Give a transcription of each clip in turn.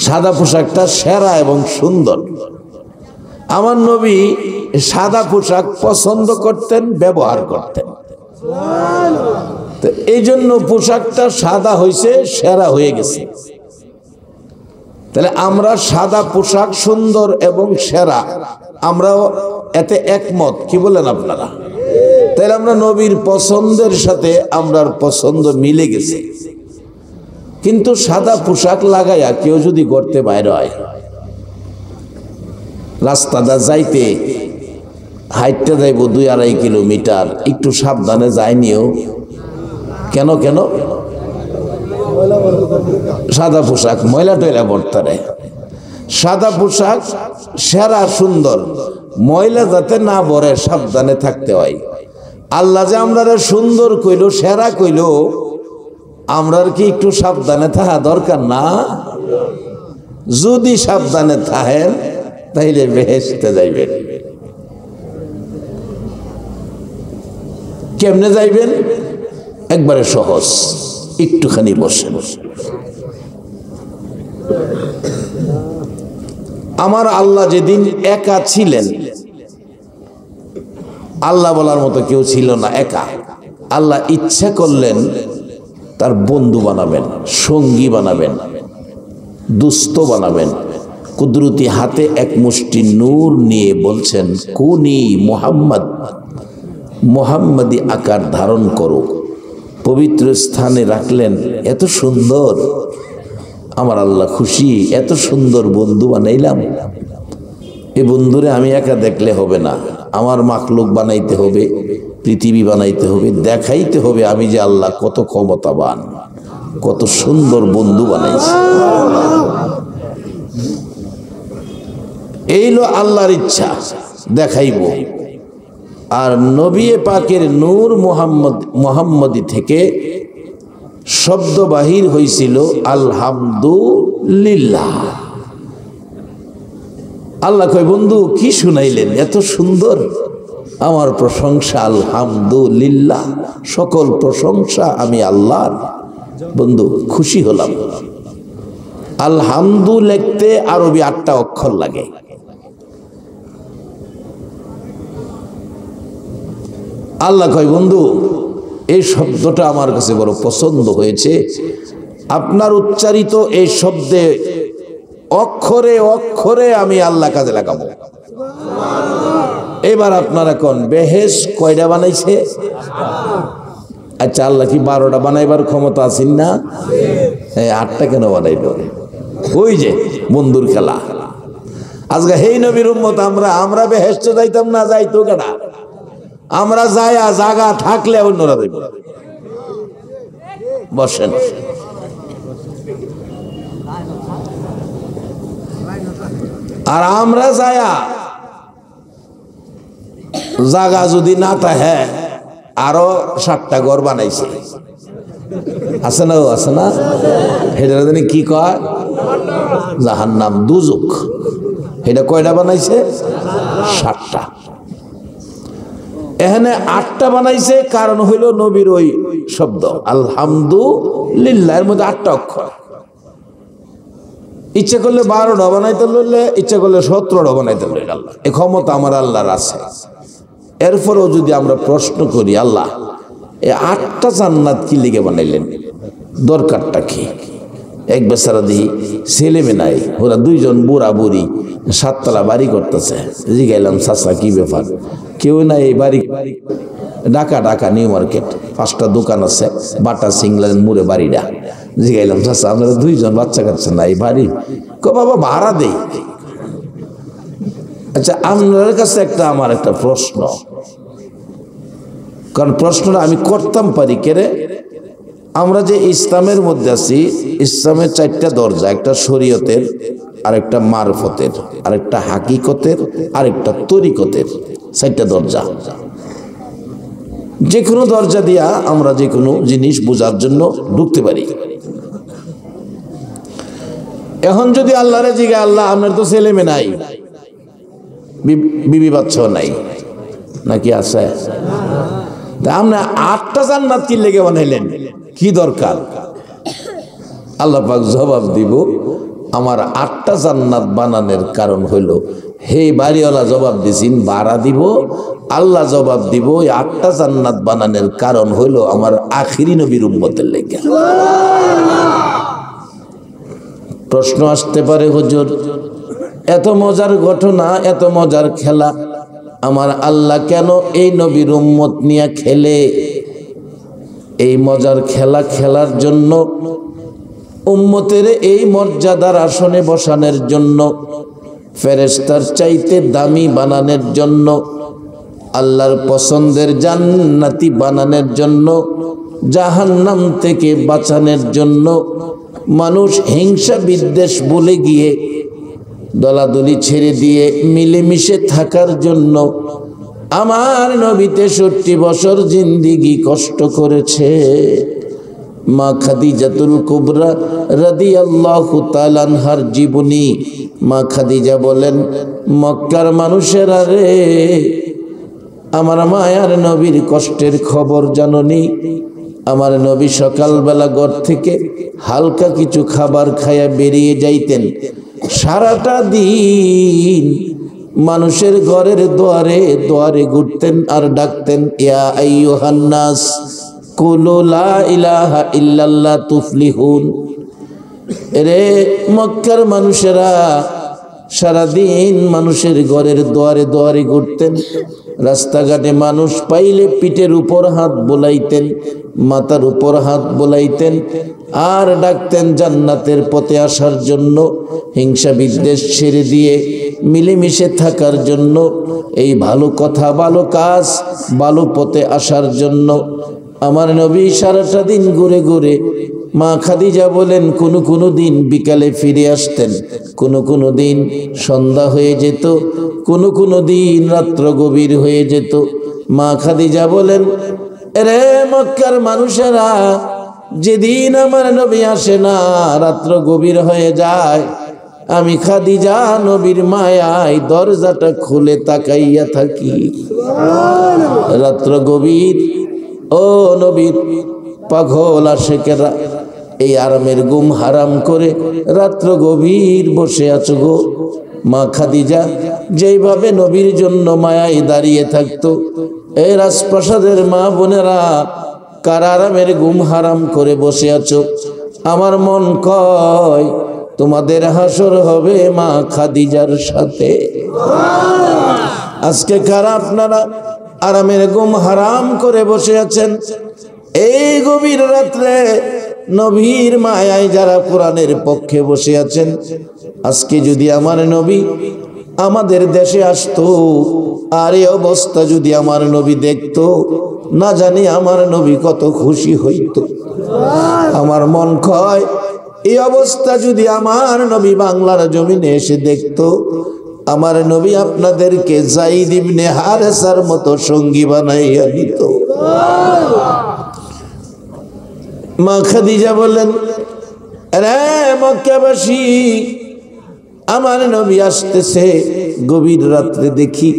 সাদা পোশাকটা সেরা এবং সুন্দর। আমার নবী সাদা পোশাক পছন্দ করতেন, ব্যবহার করতেন। তো এই জন্য পোশাকটা সাদা হয়েছে, সেরা হয়ে গেছে। তাহলে আমরা সাদা পোশাক সুন্দর এবং সেরা, আমরাও এতে একমত। কি বলেন আপনারা? তাহলে আমরা নবীর পছন্দের সাথে আমরার পছন্দ মিলে গেছে। কিন্তু সাদা পোশাক লাগাইয়া কেউ যদি গর্তে বাইরে হয়, রাস্তাটা যাইতে হাইটটা যাইব 2-2.5 কিলোমিটার, একটু সাবধানে যায়নিও। কেন কেন? সাদা পোশাক ময়লা টয়লা পড়তারে। সাদা পোশাক সেরা সুন্দর, ময়লা যাতে না পড়ে সাবধানে থাকতে হয়। আল্লাহ যে আমরা সুন্দর কইল, সেরা কইল, আমরার কি একটু সাবধানে থাকা দরকার না? যদি সাবধানে থাকেন তাইলে বেহেশতে যাইবেন। কেমনে যাইবেন? একবারে সহজ, একটুখানি বসেন। আমার আল্লাহ যেদিন একা ছিলেন, আল্লাহ বলার মতো কেউ ছিল না, একা। আল্লাহ ইচ্ছা করলেন তার বন্ধু বানাবেন, সঙ্গী বানাবেন, দুস্থ বানাবেন। কুদরতি হাতে এক মুষ্টি নূর নিয়ে বলছেন, কুনি মুহাম্মদ, মুহাম্মদি আকার ধারণ করো। পবিত্র স্থানে রাখলেন। এত সুন্দর, আমার আল্লাহ খুশি, এত সুন্দর বন্ধু বানাইলাম। এই বন্ধুরে আমি একা দেখলে হবে না, আমার মাখলুক বানাইতে হবে, পৃথিবী বানাইতে হবে, দেখাইতে হবে আমি যে আল্লাহ কত ক্ষমতাবান, কত সুন্দর বন্ধু বানাইছে। এই হলো আল্লাহর ইচ্ছা, দেখাইব। আর নবী পাকের নূর মুহাম্মদি থেকে শব্দ বাহির হয়েছিল আলহামদুলিল্লাহ। আল্লাহ কয়, বন্ধু কি শুনাইলেন? এত সুন্দর, আমার প্রশংসা আলহামদুলিল্লাহ, সকল প্রশংসা আমি আল্লাহর। বন্ধু খুশি হলাম। আলহামদু লিখতে আরবি 8টা অক্ষর লাগে। আল্লাহ কয়, বন্ধু এই শব্দটা আমার কাছে বড় পছন্দ হয়েছে। আপনার উচ্চারিত এই শব্দে অক্ষরে অক্ষরে আমি আল্লাহ কাজে লাগাবো। এবার আপনারা কোন বেহেশ কয়টা বানাইছে? আচ্ছা, আল্লাহ কি 12টা বানাইবার ক্ষমতা আছেন না? 8টা কেন বানাইল? ওই যে বন্ধুর খেলা। আজকে হেই নবীর উম্মত আমরা বেহেশত যাইতাম না, যাইতো কেডা? আমরা যায়া জায়গা থাকলে অন্যরা দেব। বসেন। আর আমরা যায়া জায়গা যদি না থাকে, আরো 7টা ঘর বানাইছে। আছে না? আছে না? এটা জানি কি কয়? জাহান্নাম, দুজক। এটা কয়টা বানাইছে? 7টা। এখানে 8টা বানাইছে, কারণ হইল নবীর ওই শব্দ আলহামদুলিল্লাহ, এর মধ্যে 8টা অক্ষর। ইচ্ছা করলে 12টা বানাইতে লইলে, ইচ্ছা করলে 17টা বানাইতে লইলে। আল্লাহ এই ক্ষমতা আমার আল্লাহর আছে। এরপরেও যদি আমরা প্রশ্ন করি, আল্লাহ এই 8টা জান্নাত কি লিগে বানাইলেন? দরকারটা কি? এক বেচারা দিই ছেলে মেয়ে নাই, ওরা 2জন বুড়া বুড়ি 7তলা বাড়ি করতেছে। জিগাইলাম, চাচা কি ব্যাপার? কেউ নাই এই বাড়ি? ঢাকা নিউ মার্কেট, 5টা দোকান আছে, বাটা সিংলার মুড়ে বাড়িটা। জিগাইলাম, চাচা আপনারা 2জন বাচ্চা কাচ্চা নাই বাড়ি? বাবা ভাড়া দেই। আচ্ছা, আপনার কাছে আমার একটা প্রশ্ন, কারণ প্রশ্নটা আমি করতাম পারি কেরে। আমরা যে ইসলামের মধ্যে আছি, ইসলামের 4টা দরজা, একটা শরীয়তের, আরেকটা মারফতের, আরেকটা হাকিকতের, আরেকটা তরিকতের। 4টা দরজা। যে কোনো দরজা দিয়া আমরা যে কোনো জিনিস বোঝার জন্য ঢুকতে পারি। এখন যদি আল্লাহরে জিগে, আল্লাহ আপনার তো ছেলে মেয়ে নাই, বিবি বাচ্চা নাই, নাকি আছে? তা আপনি 8টা জান্নাত কি লেগে বানাইলেন? কি দরকার? আল্লাহ পাক জবাব দিব, আমার 8টা জান্নাত বানানোর কারণ হইল, হে বাড়িওয়ালা জবাব দিছিন ভাড়া দিব, আল্লাহ জবাব দিব ওই 8টা জান্নাত বানানোর কারণ হইল আমার আখিরি নবীর উম্মতের লেগে। প্রশ্ন আসতে পারে, হুজুর এত মজার ঘটনা, এত মজার খেলা, আমার আল্লাহ কেন এই নবীর উম্মত নিয়ে খেলে? এই মজার খেলা খেলার জন্য, উম্মতের এই মর্যাদার আসনে বসানোর জন্য, ফেরেশতার চাইতে দামি বানানোর জন্য, আল্লাহর পছন্দের জান্নাতি বানানোর জন্য, জাহান্নাম থেকে বাঁচানোর জন্য, মানুষ হিংসা বিদ্বেষ ভুলে গিয়ে দলাদলি ছেড়ে দিয়ে মিলেমিশে থাকার জন্য আমার নবী 63 বছর জিন্দিগি কষ্ট করেছে। মা খাদিজাতুল কুবরা রাদিয়াল্লাহু তাআলা আনহার জীবনী, মা খাদিজা বলেন, মক্কার মানুষেরা রে, আমার মায়ার নবীর কষ্টের খবর জাননি? আমার নবী সকালবেলা ঘর থেকে হালকা কিছু খাবার খায়া বেরিয়ে যাইতেন, সারাটা দিন মানুষের ঘরের দুয়ারে দুয়ারে ঘুরতেন আর ডাকতেন, ইয়া আইয়ুহান নাস কুলু লা ইলাহা ইল্লাল্লাহ তুফলিহুন। রে মক্কার মানুষেরা, সারাদিন মানুষের ঘরের দুয়ারে দুয়ারে ঘুরতেন, রাস্তাঘাটে মানুষ পাইলে পিঠের উপর হাত বোলাইতেন, মাথার উপর হাত বোলাইতেন আর ডাকতেন জান্নাতের পথে আসার জন্য, হিংসা বিদ্বেষ ছেড়ে দিয়ে মিলেমিশে থাকার জন্য, এই ভালো কথা ভালো কাজ ভালো পথে আসার জন্য। আমার নবী সারাটা দিন ঘুরে ঘুরে, মা খাদিজা বলেন, কোনো দিন বিকালে ফিরে আসতেন, কোনো দিন সন্ধ্যা হয়ে যেত, কোনো দিন রাত্র গভীর হয়ে যেত। মা খাদিজা বলেন, রে মক্কার মানুষেরা, যেদিন আমার নবী আসে না, রাত্র গভীর হয়ে যায়, আমি খাদিজা নবীর মায়ায় দরজাটা খুলে তাকাইয়া থাকি। রাত্র গভীর, ও নবীর পাগল আশেকেরা, এই আরামের ঘুম হারাম করে রাত্র গভীর বসে আছো গো। মা খাদিজা যেইভাবে নবীর জন্য মায়ায় দাঁড়িয়ে থাকতো, এই রাজপ্রাসাদের মা বোনেরা কার আরামের ঘুম হারাম করে বসে আছো? আমার মন কয় তোমাদের হাসর হবে মা খাদিজার সাথে। আজকে কারা আপনারা আরামের ঘুম হারাম করে বসে আছেন? এই গভীর রাত্রে নবীর মায়ায় যারা কোরআনের পক্ষে বসে আছেন, আজকে যদি আমার নবী আমাদের দেশে আসতো, আর এই অবস্থা যদি আমার নবী দেখতো, না জানি আমার নবী কত খুশি হইতো। আমার মন কয় এই অবস্থা যদি আমার নবী বাংলার জমিনে এসে দেখতো, আমার নবী আপনাদেরকে যায়েদ ইবনে হারেসার মতো সঙ্গী বানাইয়া দিত। মা খাদিজা বলেন, রে মক্কাবাসী, আমার নবী আসতেছে। গভীর রাত্রে দেখি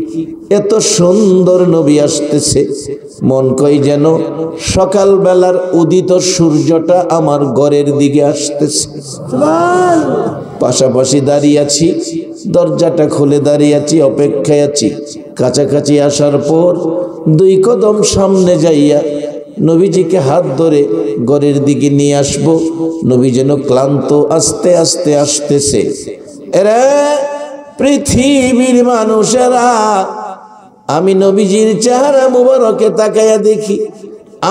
এত সুন্দর নবী আসতেছে, মন কই যেন সকালবেলার উদিত সূর্যটা আমার ঘরের দিকে আসতেছে। পাশাপাশি দাঁড়িয়ে আছি, দরজাটা খুলে দাঁড়িয়ে আছি, অপেক্ষায় আছি। কাছাকাছি আসার পর 2 কদম সামনে যাইয়া নবীজিকে হাত ধরে ঘরের দিকে নিয়ে আসবো। নবী যেন ক্লান্ত আস্তে আস্তে আসতেছে। এরা পৃথিবীর মানুষেরা, আমি নবীজির চেহারা মুবারকে তাকাইয়া দেখি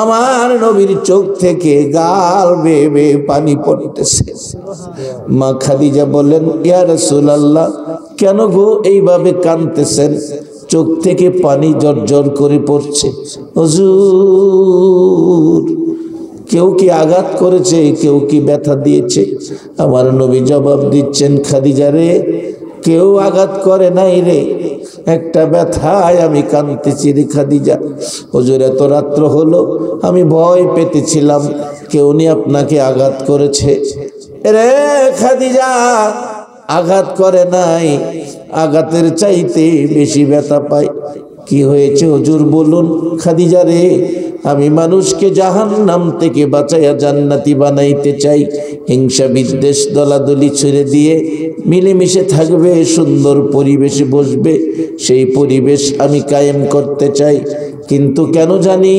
আমার নবীর চোখ থেকে গাল বেয়ে বেয়ে পানি পড়তেছে। মা খাদিজা বলেন, ইয়া রাসূলুল্লাহ, কেন গো এইভাবে কাঁদতেছেন? চোখ থেকে পানি জর্জর করে পড়ছে। হুজুর, কেউ কি আঘাত করেছে, কেউ কি ব্যথা দিয়েছে? আমার নবী জবাব দিচ্ছেন, খাদিজা রে, কেউ আঘাত করে নাই রে, একটা ব্যথায় আমি কাঁদতেছি রে খাদিজা। হুজুর, এত রাত্র হলো, আমি ভয় পেতেছিলাম কেউ নি আপনাকে আঘাত করেছে। রে খাদিজা, আঘাত করে নাই, আঘাতের চাইতে বেশি ব্যথা পাই। কি হয়েছে হুজুর বলুন। খাদিজা রে, আমি মানুষকে জাহান্নাম থেকে বাঁচাইয়া জান্নাতি বানাইতে চাই। হিংসা বিদ্বেষ দলাদলি ছেড়ে দিয়ে মিলেমিশে থাকবে, সুন্দর পরিবেশে বসবে, সেই পরিবেশ আমি কায়েম করতে চাই। কিন্তু কেন জানি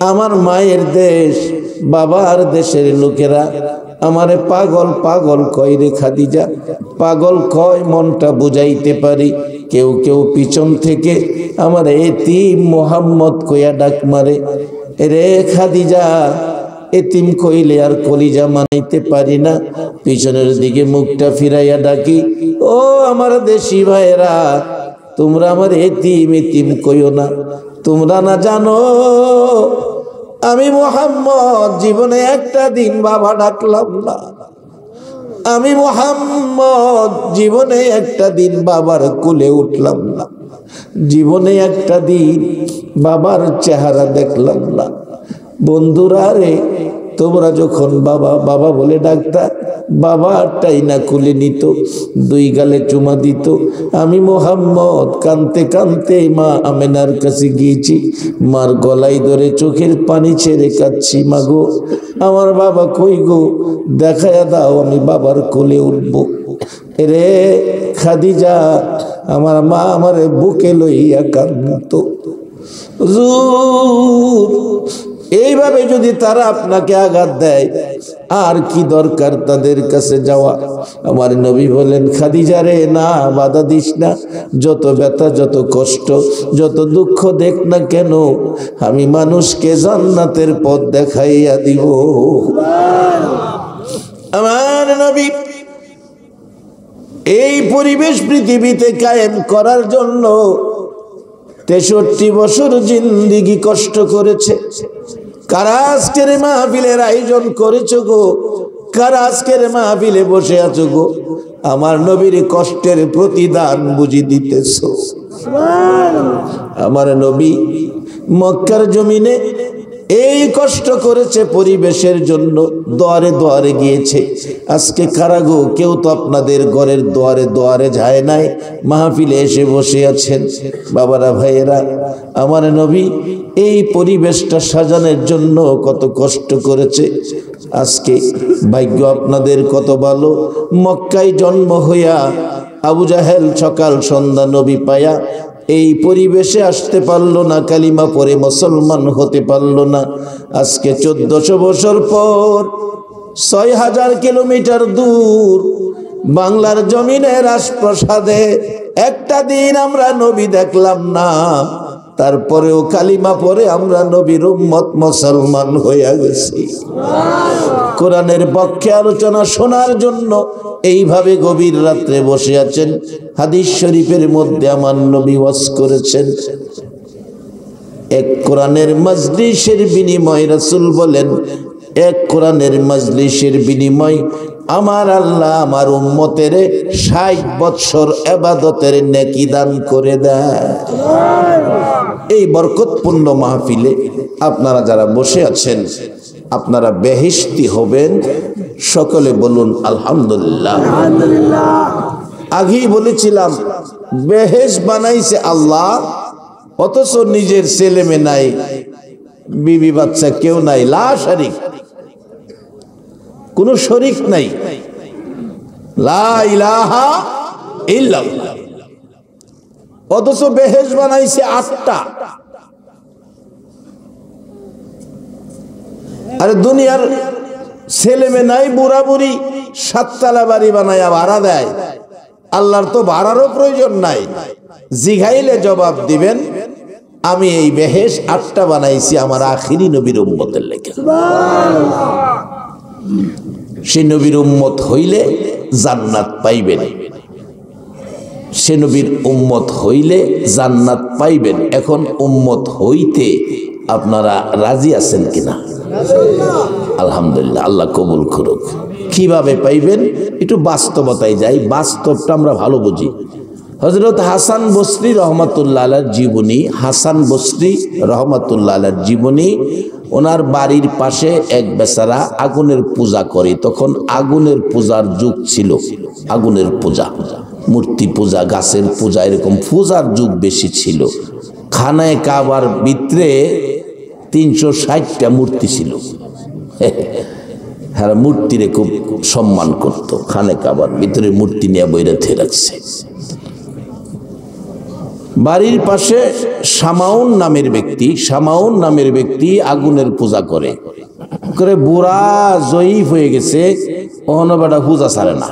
আমার মায়ের দেশ, বাবার দেশের লোকেরা আমারে পাগল পাগল কয় রে খাদিজা। পাগল কয়, মনটা বুঝাইতে পারি। কেউ কেউ পিছন থেকে আমার এতিম মোহাম্মদ কইয়া ডাক মারে। রে খাদিজা, এতিম কইলে আর কলিজা মানাইতে পারি না, পিছনের দিকে মুখটা ফিরাইয়া ডাকি, ও আমার দেশি ভাইরা, তোমরা আমার এতিম এতিম কইও না। তোমরা না জানো আমি মোহাম্মদ জীবনে একটা দিন বাবা ডাকলাম না। আমি মোহাম্মদ জীবনে একটা দিন বাবার কোলে উঠলাম না। জীবনে একটা দিন বাবার চেহারা দেখলাম না। বন্ধুরা রে, তোমরা যখন বাবা বাবা বলে ডাকতা, বাবাটাই না কুলে নিত, দুই গালে চুমা দিত। আমি মোহাম্মদ কানতে কানতে মা আমেনার কাছে গিয়েছি, মার গলায় ধরে চোখের পানি ছেড়ে কাঁদছি, মাগো আমার বাবা কই গো, দেখায়া দাও, আমি বাবার কোলে উঠবো। রে খাদিজা, আমার মা আমার বুকে লইয়া কাঁদতো। এইভাবে যদি তারা আপনাকে আঘাত দেয়, আর কি দরকার তাদের কাছে যাওয়া। আমার নবী বলেন, খাদিজা রে, না বাধা দিস না। যত ব্যথা, যত কষ্ট, যত দুঃখ দেখ না কেন, আমি মানুষকে জান্নাতের পথ দেখাইয়া দিব। আমার নবী এই পরিবেশ পৃথিবীতে কায়েম করার জন্য 63 বছর জিন্দেগি কষ্ট করেছে। কারা আজকের মাহফিলের আয়োজন করেছো গো? কারা আজকের মাহফিলে বসে আছো গো? আমার নবীর কষ্টের প্রতিদান বুঝি দিতেছো। আমার নবী মক্কার জমিনে এই কষ্ট করেছে পরিবেশের জন্য, দুয়ারে দুয়ারে গিয়েছে। আজকে কারা গো? কেউ তো আপনাদের ঘরের দুয়ারে দুয়ারে যায় নাই, মাহফিলে এসে বসে আছেন। বাবারা ভাইয়েরা, আমার নবী এই পরিবেশটা সাজানোর জন্য কত কষ্ট করেছে। আজকে ভাগ্য আপনাদের কত ভালো, মক্কায় জন্ম হইয়া আবু জাহেল সকাল সন্ধ্যা নবী পায়া এই পরিবেশে আসতে পারলো না, কালিমা পড়ে মুসলমান হতে পারলো না। আজকে 1400 বছর পর 6000 কিলোমিটার দূর বাংলার জমিনে রাজপ্রাসাদে একটা দিন আমরা নবী দেখলাম না, তারপরেও কালিমা পড়ে আমরা নবীর উম্মত মুসলমান হয়ে গেছি। কোরআনের পক্ষে আলোচনা শোনার জন্য এইভাবে গভীর রাত্রে বসে আছেন। হাদিস শরীফের মধ্যে আমার নবী ওয়াজ করেছেন, এক কোরআনের মজলিসের বিনিময়, রাসূল বলেন, এক কোরআনের মজলিসের বিনিময় আমার আল্লাহ আমার উম্মতের 60 বৎসর ইবাদতের নেকি দান করে দেয়। এই বরকতপূর্ণ মাহফিলে আপনারা যারা বসে আছেন, আপনারা বেহেশতি হবেন। সকলে বলুন আলহামদুলিল্লাহ। আগেই বলেছিলাম, বেহেশ বানাইছে আল্লাহ, অথচ নিজের ছেলে মেয়ে নাই, বিবি বাচ্চা কেউ নাই, লা শারিক, কোন শরিক নাই, লা ইলাহা ইল্লাল্লাহ। অথচ বেহেশ বানাইছে 8টা। আরে দুনিয়ার ছেলে মেয়ে নাই, বুড়া বুড়ি 7 তলা বাড়ি বানায়া ভাড়া দেয়। আল্লাহর তো ভাড়ারও প্রয়োজন নাই, জিগাইলে জবাব দিবেন, আমি এই বেহেশ 8টা বানাইছি আমার আখিরি নবীর উম্মতের লেগে। সে নবীর উম্মত হইলে জান্নাত পাইবেন, সে নবীর উম্মত হইলে জান্নাত পাইবেন। এখন উম্মত হইতে আপনারা রাজি আছেন কিনা? আলহামদুলিল্লাহ, আল্লাহ কবুল করুক। কিভাবে পাইবেন একটু বাস্তবতায় যাই, বাস্তবটা আমরা ভালো বুঝি। হযরত হাসান বসরি রহমাতুল্লাহ আলাইহির জীবনী, হাসান বসরি রহমাতুল্লাহ আলাইহির জীবনী। ওনার বাড়ির পাশে এক বেচারা আগুনের পূজা করে। তখন আগুনের পূজার যুগ ছিল, আগুনের পূজা, মূর্তি পূজা, গাছের পূজা, এরকম পূজার যুগ বেশি ছিল। খানায় কাবার ভিতরে 360টা মূর্তি ছিল। হ্যাঁ, মূর্তিরে খুব সম্মান করত। খানে কাবার ভিতরে মূর্তি নিয়ে বইরে থে রাখছে। বাড়ির পাশে শামাউন নামের ব্যক্তি আগুনের পূজা করে বুড়া জয়ীফ হয়ে গেছে, ওখানে বেটা পূজা ছাড়ে না।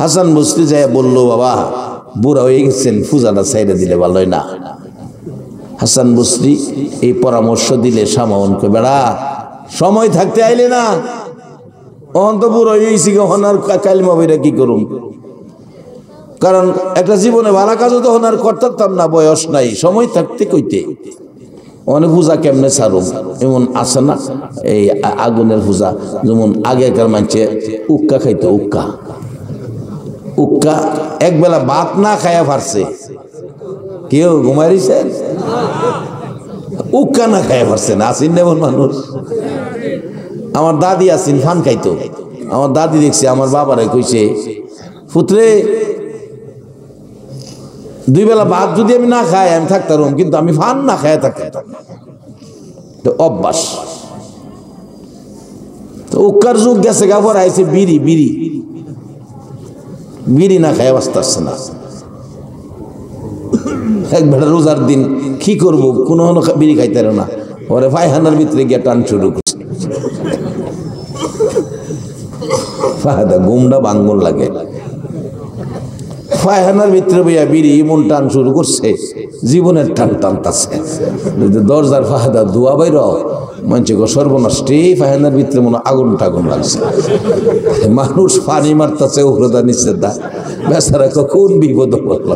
হাসান বসরি যায় বলল, বাবা বুড়া হয়ে গেছেন, পূজাটা ছাইড়ে দিলে ভালো হয় না। হাসান বসরি এই পরামর্শ দিলে শামাউনকে, বেড়া সময় থাকতে আইলে না, ওখান তো বুড়া হয়ে গেছি, ওখানে আর কালিমা বইরা কি করুম? কারণ একটা জীবনে ভালো কাজও তখন আর করতাম না, বয়স নাই, সময় থাকতে কইতে অনেক পূজা কেমনে ছাড়ুম। এমন আছে না এই আগুনের পূজা, যেমন আগেকার মানুষে উক্কা খাইতো, উক্কা একবেলা ভাত না খায়া পারছে, কেউ ঘুমাইছে উক্কা না খায়া পারছে না, আসিন এমন মানুষ। আমার দাদি আসিন ফান খাইতো, আমার দাদি দেখছে আমার বাবারে কইছে, পুত্রে দুই বেলা ভাত যদি আমি না খাই আমি থাকতাম, কিন্তু আমি ফান না খাই থাকতাম, অভ্যাস। উক্কার যুগ গেছে, গাফর আইছে বিড়ি না খায় বাঁচতে আসছে না। একবার রোজার দিন কি করবো, কোনো বিড়ি খাইতে না, পরে পায়খানার ভিতরে গিয়ে টান শুরু করছে, ঘুমটা ভাঙ্গন লাগে, পায়খানার ভিতরে বইয়া বিড়ি এমন টান শুরু করছে, জীবনের টান টানতাছে। দরজার ফাহাদা ধোয়া বাইর মঞ্চে সর্বনষ্টে, পায়খানার ভিতরে মনে আগুন টাগুন লাগছে, মানুষ পানি মারতেছে উহরদা নিচে দা, বেচারা কোন বিপদ পড়ল।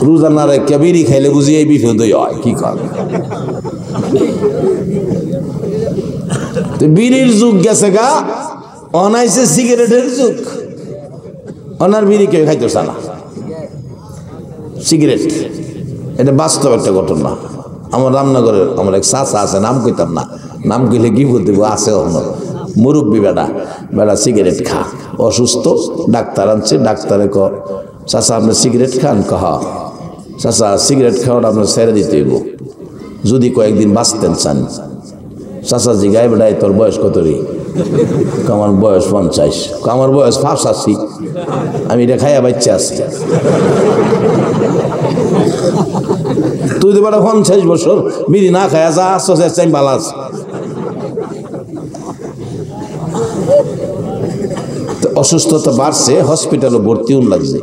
রোজা না রেখে বিড়ি খাইলে বুঝি এই বিপদ হয়, কি কর? বিড়ির যুগ গেছে গা, অনাইছে সিগারেটের যুগ। অনার বিড়ি কেউ খাইতেছে না, সিগারেট। এটা বাস্তব একটা ঘটনা। আমার রামনগরের আমার এক চাচা আছে, নাম কইতাম না, নাম কইলে কি বলতে আছে, মুরব্বী বেড়া সিগারেট খা, অসুস্থ, ডাক্তার আনছে, ডাক্তারে ক চাচা আপনি সিগারেট খান? কহা চাচা সিগারেট খাওয়াটা আপনার ছেড়ে দিতে হইব যদি কয়েকদিন বাঁচতেন চান। চাচা জিগায়, বেড়াই তোর বয়স কত রে? আমার বয়স 50। আমার বয়স 85, আমি এটা খাইয়া বাচ্চা আছি। তুই তো বেটা 50 বছর বিড়ি না খাইয়া যা আসছ, চাই ভালো আছে। অসুস্থতা বাড়ছে, হসপিটালে ভর্তিও লাগছে,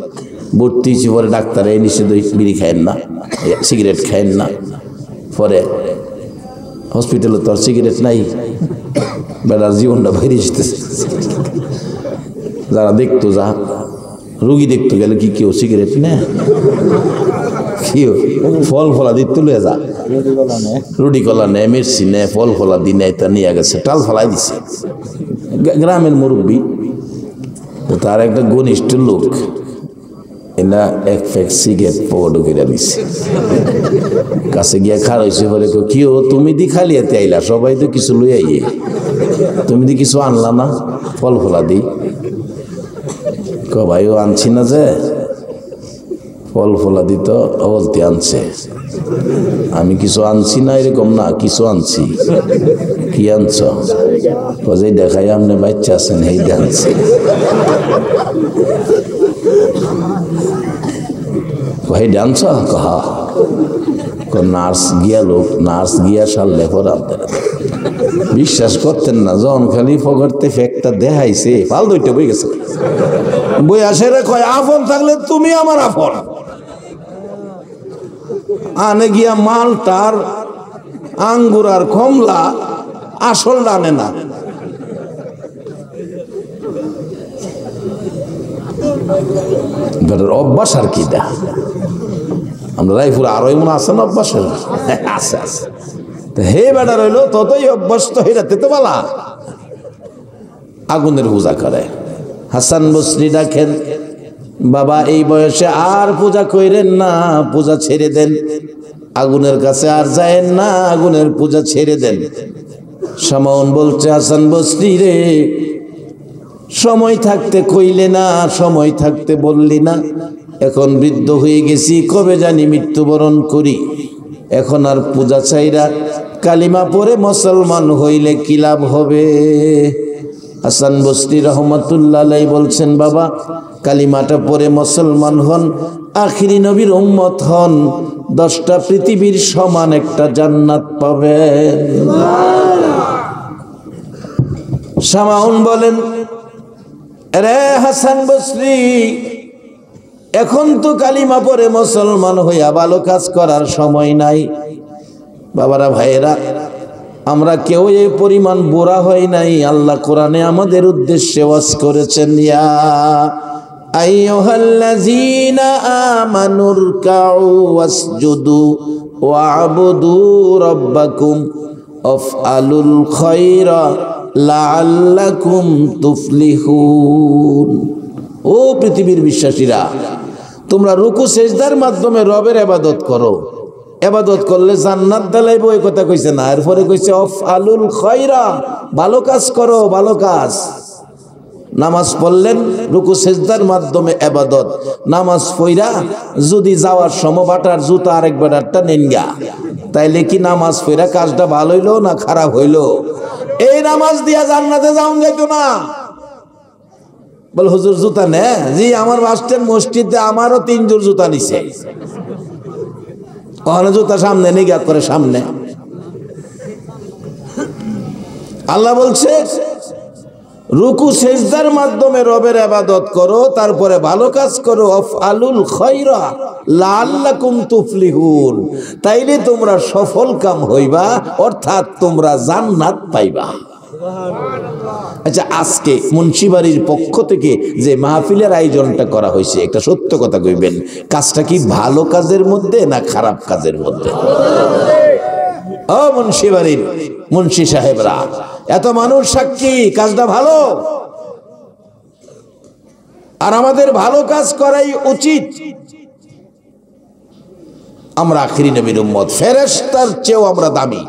ভর্তি হয়েছি। পরে ডাক্তার এই নিষেধ, বিড়ি খায়েন না, সিগারেট খায়েন না। পরে হসপিটালে তো আর সিগারেট নাই, বেড়ার জীবনটা বাইরে যেতেছে। যারা দেখতো, যা রুগী দেখতে গেলে কি কেউ সিগারেট নেয়? কেউ ফল ফলা দিত, তুলে যা রুটি কলা নেয়, মির্চি নেয়, ফল ফলা দি নেয়, তা নিয়ে গেছে, টাল ফলাই দিছে। গ্রামের মুরব্বী, তার একটা ঘনিষ্ঠ লোক এনা এক প্যাক সিগারেট পকেটে করে দিছে, কাছে গিয়া খারাইছে। পরে কিও তুমি দি খালি হাতে আইলা, সবাই তো কিছু লই আইয়ে, তুমি দি কিছু আনলা না? ফল ফলা দি ভাইও আনছি না, যে ফল ফলা দিত বলতে আনছে, আমি কিছু আনছি না, এরকম না, কিছু আনছি। কি আনছ? যে দেখাই আপনি বাচ্চা আছেন, এই আনছি। ভাই ডান্স কহা নার্স গিয়া, লোক নার্স গিয়া সারলে পর বিশ্বাস করতেন না, যখন খালি পকেটে ফেকটা দেখাইছে, ফাল দুইটা বই গেছে, বই আসে রে কয় আপন থাকলে তুমি আমার আপন। আনে গিয়া মালটার আঙ্গুর আর কমলা, আসল আনে না। অভ্যাস আর কি দা, আমরা রায়পুর আরো এমন আছে না অভ্যাস আছে আছে। হে বেটা রইল ততই অভ্যস্ত হইরাতে তো বলা আগুনের পূজা করে। হাসান বসরি ডাকেন, বাবা এই বয়সে আর পূজা কইরেন না, পূজা ছেড়ে দেন, আগুনের কাছে আর যায়েন না, আগুনের পূজা ছেড়ে দেন। শামাউন বলছে, হাসান বসরি রে, সময় থাকতে কইলে না, সময় থাকতে বললি না, এখন বৃদ্ধ হয়ে গেছি, কবে জানি মৃত্যুবরণ করি। এখন আর পূজা চাইরা কালিমা পড়ে মুসলমান হইলে কি লাভ হবে? হাসান বসরি রহমাতুল্লাহ আলাইহি বলছেন, বাবা কালিমাটা পড়ে মুসলমান হন, আখিরি নবীর উম্মত হন, 10টা পৃথিবীর সমান একটা জান্নাত পাবেন। সামাউন বলেন, রে হাসান বসরি, এখন তো কালিমা পড়ে মুসলমান হইয়া ভালো কাজ করার সময় নাই। বাবারা ভাইয়েরা, আমরা কেউ এই পরিমাণ বুড়া হয় নাই। আল্লাহ কোরআনে আমাদের উদ্দেশ্যে ওয়াজ করেছেন, ইয়া আইয়ুহাল্লাযীনা আমানুরকাউ ওয়াসজুদু ওয়া'বুদু রাব্বাকুম আফআলুল খায়রা লাআল্লাকুম তুফলিহুন। ও পৃথিবীর বিশ্বাসীরা, তোমরা রুকু সেজদার মাধ্যমে রবের ইবাদত করো। ইবাদত করলে জান্নাত দিলাইব, এই কথা কইছে না। এরপরে কইছে আফআলুল খায়রা, ভালো কাজ করো, ভালো কাজ। নামাজ পড়লেন রুকু সেজদার মাধ্যমে ইবাদত। নামাজ পড়া যদি যাওয়ার সময় বাটার জুতা আরেক বাটারটা নেনগা, তাইলে কি নামাজ পড়া কাজটা ভালো হইলো না খারাপ হইলো? এই নামাজ দিয়া জান্নাতে যাওন যাইতো না। বল হুজুর জুতা নে? জি, আমার বাসস্ট্যান্ড মসজিদে আমারও 3 জোড় জুতা নিছে। ওখানে জুতা সামনে নিগা করে সামনে। আল্লাহ বলছে রুকু সেজদার মাধ্যমে রবের ইবাদত করো, তারপরে ভালো কাজ করো। আফআলুল খায়রা লাআল্লাকুম তুফলিহুন, তাইলে তোমরা সফল কাম হইবা, অর্থাৎ তোমরা জান্নাত পাইবা। আচ্ছা, আজকে মুন্সিবাড়ির পক্ষ থেকে যে মাহফিলের আয়োজনটা করা হয়েছে, একটা সত্য কথা কইবেন, কাজটা কি ভালো কাজের মধ্যে না খারাপ কাজের মধ্যে? ও মুন্সিবাড়ির মুন্সি সাহেবরা, এত মানুষ সাক্ষী, কাজটা ভালো। আর আমাদের ভালো কাজ করাই উচিত। আমরা আখিরি নবীর উম্মত, ফেরেশতার চেয়েও আমরা দামি।